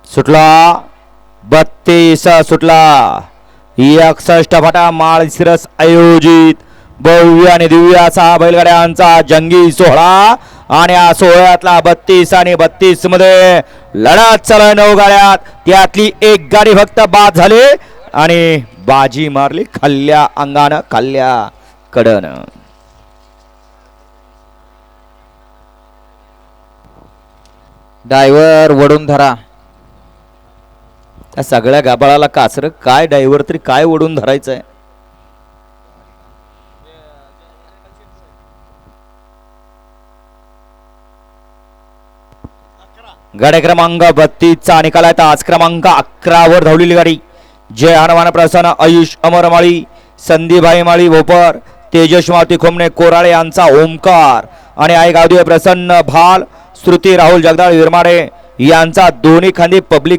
सुटला 32 सुटला 61 फटा माळशिरस आयोजित भव्य आणि दिव्य असा बैलगाड्यांचा जंगी सोहळा आणि या सोहळ्यातला 32 आणि 32 मध्ये लढत चालू 9 गाड्यात त्यातली एक गाडी फक्त बाद झाली आणि बाजी मारली खाल्ल्या अंगानं खाल्ल्या कडन. ड्रायव्हर वडून धरा. त्या सगळ्या गाबाळाला कासर काय ड्रायव्हर तरी काय ओढून धरायचंय. गाडी क्रमांक 32 चा निकाल आहे. आज क्रमांक 11 वर धावलेली गाडी जय हनुमान प्रसन्न आयुष अमरमाळी संदीपभाई माळी भोपर तेजस मारुती खोमणे कोराळे यांचा ओमकार आणि आई गावदेव प्रसन्न भाल श्रुती राहुल जगदाळ विरमाडे यांचा दोन्ही खांदी पब्लिक